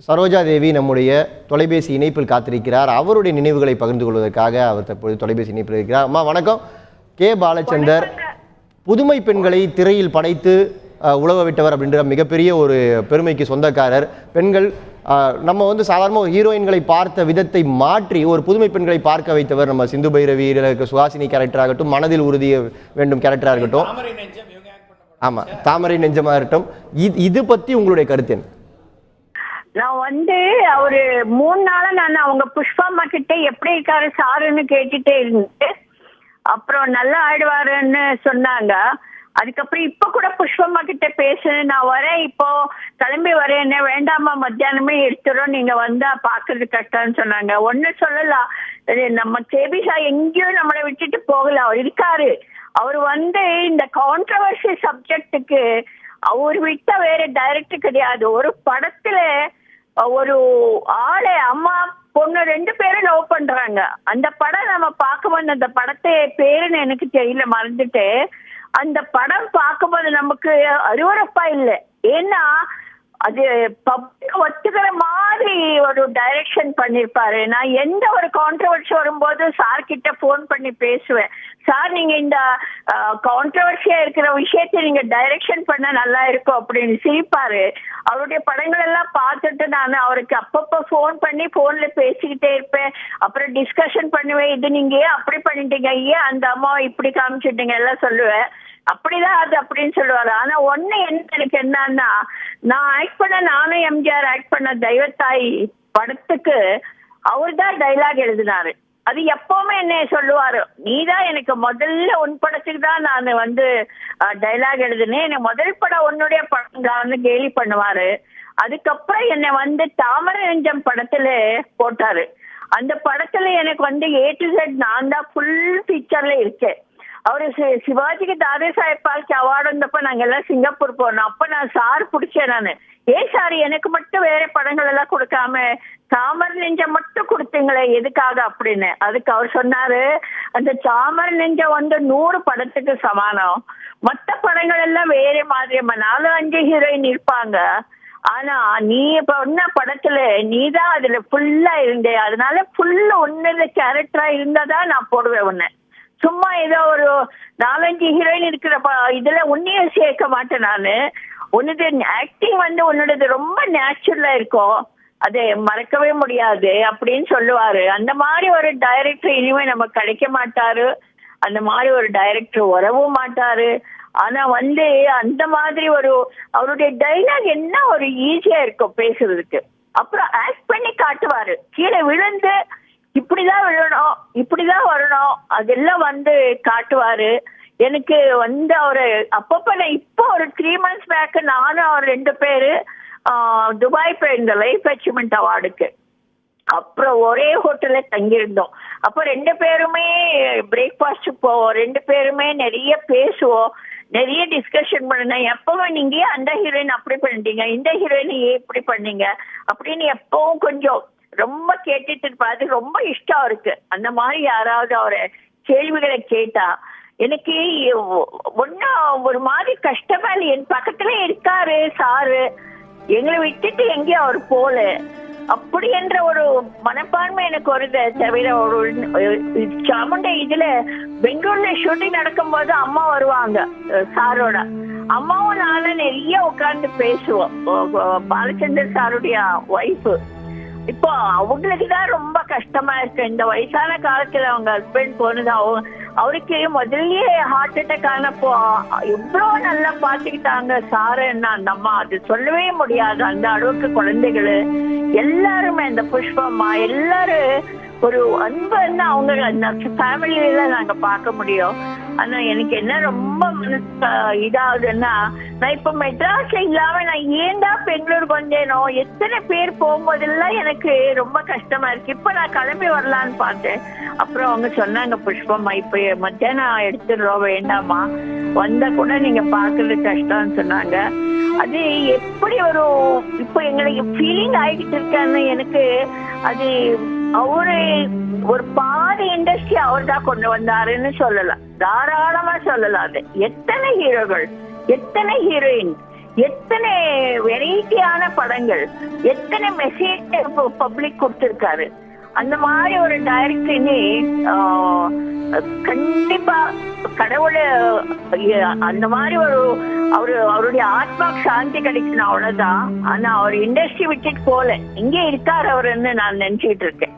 சரோஜா தேவி நம்முடைய தொலைபேசி இணைப்பில் காத்திருக்கிறார். அவருடைய நினைவுகளை பகிர்ந்து கொள்வதற்காக அவர் தற்போது தொலைபேசி இணைப்பில் இருக்கிறார். அம்மா வணக்கம். கே பாலச்சந்தர் புதுமை பெண்களை திரையில் படைத்து உலக விட்டவர் அப்படின்ற மிகப்பெரிய ஒரு பெருமைக்கு சொந்தக்காரர். பெண்கள் நம்ம சாதாரண ஹீரோயின்களை பார்த்த விதத்தை மாற்றி ஒரு புதுமை பெண்களை பார்க்க வைத்தவர். நம்ம சிந்து பைரவி, சுஹாசினி கேரக்டர் ஆகட்டும், மனதில் உறுதி வேண்டும் கேரக்டராக இருக்கட்டும், ஆமாம் தாமரை நெஞ்சமாக இருக்கட்டும். இது பற்றி உங்களுடைய கருத்து என்ன? நான் அவரு 3 நாளா நான் அவங்க புஷ்பம்மா கிட்ட எப்படி இருக்காரு சாருன்னு கேட்டுட்டே இருந்துட்டு, அப்புறம் நல்லா ஆயிடுவாருன்னு சொன்னாங்க. அதுக்கப்புறம் இப்ப கூட புஷ்பம்மா கிட்ட பேசுனேன், நான் வரேன், இப்போ கிளம்பி வரேன், என்ன வேண்டாமா மத்தியானமே எடுத்துரும், நீங்க வந்தா பாக்குறது கஷ்டம்னு சொன்னாங்க. ஒண்ணு சொல்லலாம், நம்ம கேபிஷா எங்கேயும் நம்மளை விட்டுட்டு போகல, அவர் இருக்காரு. அவர் இந்த கான்ட்ரவர்சி சப்ஜெக்டுக்கு அவர் விட்ட வேற டைரக்டர் கிடையாது. ஒரு படத்துல ஒரு ஆளை அம்மா பொண்ணு 2 பேரும் லவ் பண்றாங்க. அந்த படம் நம்ம பார்க்கும்போது, அந்த படத்தை பேருன்னு எனக்கு தெரியல, மறந்துட்டு, அந்த படம் பார்க்கும்போது நமக்கு அருவருப்பா இல்லை. ஏன்னா அது பப்ளிக் ஒத்துக்கிற மாதிரி ஒரு டைரக்ஷன் பண்ணிருப்பாரு. நான் எந்த ஒரு கான்ட்ரவர்சி வரும்போது சார் கிட்ட போன் பண்ணி பேசுவேன், சார் நீங்க இந்த கான்ட்ரவர்சியா இருக்கிற விஷயத்தை நீங்க டைரக்ஷன் பண்ண நல்லா இருக்கும் அப்படின்னு சிரிப்பாரு. அவருடைய படங்கள் எல்லாம் பார்த்துட்டு நான் அவருக்கு அப்பப்போ போன் பண்ணி போன்ல பேசிக்கிட்டே இருப்பேன். அப்புறம் டிஸ்கஷன் பண்ணுவேன், இது நீங்க ஏன் அப்படி பண்ணிட்டீங்க, ஏன் அந்த அம்மாவை இப்படி காமிச்சிட்டீங்க எல்லாம் சொல்லுவேன். அப்படிதான் அது அப்படின்னு சொல்லுவாரு. ஆனா ஒண்ணு எனக்கு என்னன்னா, நான் ஆக்ட் பண்ண, நானும் எம்ஜிஆர் ஆக்ட் பண்ண தெய்வத்தாய் படத்துக்கு அவர் தான் டைலாக் எழுதினாரு. அது எப்பவுமே என்ன சொல்லுவாரு, நீதான் எனக்கு முதல்ல உன் படத்துக்கு தான் நான் டைலாக் எழுதினேன், எனக்கு முதல் படம் உன்னுடைய படம் தான் கேலி பண்ணுவாரு. அதுக்கப்புறம் என்னை தாமரை நெஞ்சம் படத்துல போட்டாரு. அந்த படத்துல எனக்கு A to Z நான் தான் ஃபுல் பிக்சர்ல இருக்கேன். அவரு சிவாஜிக்கு தாதே சாஹேப் பால்கே அவார்டு வந்தப்ப நாங்க எல்லாம் சிங்கப்பூர் போனோம். அப்ப நான் சார் பிடிச்சேன். நானு சார் எனக்கு மட்டும் வேற படங்கள் எல்லாம் கொடுக்காம தாமரை நெஞ்சம் மட்டும் கொடுத்தீங்களே எதுக்காக அப்படின்னு. அதுக்கு அவர் சொன்னாரு, அந்த தாமரை நெஞ்சம் 100 படத்துக்கு சமானம், மற்ற படங்கள் எல்லாம் வேற மாதிரி 4-5 ஹீரோயின் இருப்பாங்க, ஆனா நீ பண்ண படத்துல நீதான் அதுல ஃபுல்லா இருந்தே, அதனால ஃபுல்லா உன்னத கேரக்டரா இருந்தாதான் நான் போடுவேன் உன்னை. சும்மா ஏதோ ஒரு 4-5 ஹீரோயின் இருக்கிற இதுல உன்னையும் சேர்க்க மாட்டேன் நானு. உன்னது ஆக்டிங் உன்னோடது ரொம்ப நேச்சுரலா இருக்கும், அதை மறக்கவே முடியாது அப்படின்னு சொல்லுவாரு. அந்த மாதிரி ஒரு டைரக்டர் இனிமே நம்ம கிடைக்க மாட்டாரு, அந்த மாதிரி ஒரு டைரக்டர் வரவும் மாட்டாரு. ஆனா அந்த மாதிரி அவருடைய டைலாக் என்ன ஒரு ஈஸியா இருக்கும் பேசுறதுக்கு. அப்புறம் ஆக்ட் பண்ணி காட்டுவாரு, கீழே விழுந்து இப்படிதான் விழணும், இப்படிதான் வரணும், அதெல்லாம் காட்டுவாரு. எனக்கு அவரு அப்பப்ப நான் இப்போ ஒரு 3 months பேக் நானும் அவர் 2 பேரு துபாய் போயிருந்தோம் லைஃப் அச்சீவ்மெண்ட் அவார்டுக்கு. அப்புறம் ஒரே ஹோட்டல்ல தங்கியிருந்தோம். அப்ப 2 பேருமே பிரேக்ஃபாஸ்ட் போவோம், 2 பேருமே நிறைய பேசுவோம், நிறைய டிஸ்கஷன் பண்ணேன். எப்பவும் நீங்க அந்த ஹீரோயின் அப்படி பண்ணிட்டீங்க, இந்த ஹீரோயின் ஏன் இப்படி பண்ணீங்க அப்படின்னு எப்பவும் கொஞ்சம் ரொம்ப கேட்டுட்டு இருப்பாரு. ரொம்ப இஷ்டம் இருக்கு அந்த மாதிரி யாராவது அவரை கேள்விகளை கேட்டா. எனக்கு ஒன்னும் ஒரு மாதிரி கஷ்டமா இல்லை, என் பக்கத்துல இருக்காரு சாரு, எங்களை விட்டுட்டு எங்கேயும் அவர் போல அப்படி என்ற ஒரு மனப்பான்மை எனக்கு வருது. தவிர சாமுண்டை இதுல பெங்களூர்ல ஷூட்டிங் நடக்கும் போது அம்மா வருவாங்க, சாரோட அம்மாவும் நானும் நிறைய உட்கார்ந்து பேசுவோம். பாலச்சந்தர் சாருடைய ஒய்ஃபு. இப்போ அவங்களுக்குதான் ரொம்ப கஷ்டமா இருக்கு, இந்த வயசான காலத்துல அவங்க ஹஸ்பண்ட் போனது. அவருக்கு முதல்லயே ஹார்ட் அட்டாக் ஆனப்போ எவ்வளவு நல்லா பாத்துக்கிட்டாங்க சாருன்னா அந்த அம்மா, அது சொல்லவே முடியாது. அந்த அளவுக்கு குழந்தைகளு எல்லாருமே, இந்த புஷ்பம்மா எல்லாரும் ஒரு அன்பு அவங்க அந்த ஃபேமிலியில நாங்க பார்க்க முடியும். ஆனா எனக்கு என்ன ரொம்ப இதாகுதுன்னா, நான் இப்ப மெட்ராஸ்ல இல்லாம நான் ஏன்டா பெங்களூருக்கு வந்தேனோ, எத்தனை பேர் போகும்போதெல்லாம் எனக்கு ரொம்ப கஷ்டமா இருக்கு. இப்ப நான் கிளம்பி வரலான்னு பார்த்தேன். அப்புறம் அவங்க சொன்னாங்க, புஷ்பம்மா இப்ப மத்தியானம் எடுத்துடுறோம், வேண்டாமா, வந்தா கூட நீங்க பாக்குறது கஷ்டம்னு சொன்னாங்க. அது எப்படி இப்ப எங்களுக்கு ஃபீலிங் ஆகிட்டு இருக்கான்னு எனக்கு. அது அவரு ஒரு பாதி இண்டஸ்ட்ரி அவர் தான் கொண்டு வந்தாருன்னு சொல்லலாம், தாராளமா சொல்லலாம். அது எத்தனை ஹீரோகள், எத்தனை ஹீரோயின், எத்தனை வெரைட்டியான படங்கள், எத்தனை மெசேஜ் பப்ளிக் கொடுத்திருக்காரு. அந்த மாதிரி ஒரு டைரக்டர்னே கண்டிப்பா கடவுளை அந்த மாதிரி ஒரு அவருடைய ஆத்மாக்கு சாந்தி கிடைக்கணும், அவ்வளவுதான். ஆனா அவர் இண்டஸ்ட்ரி விட்டுட்டு போல, இங்கே இருக்காரு அவருன்னு நான் நினைச்சிட்டு இருக்கேன்.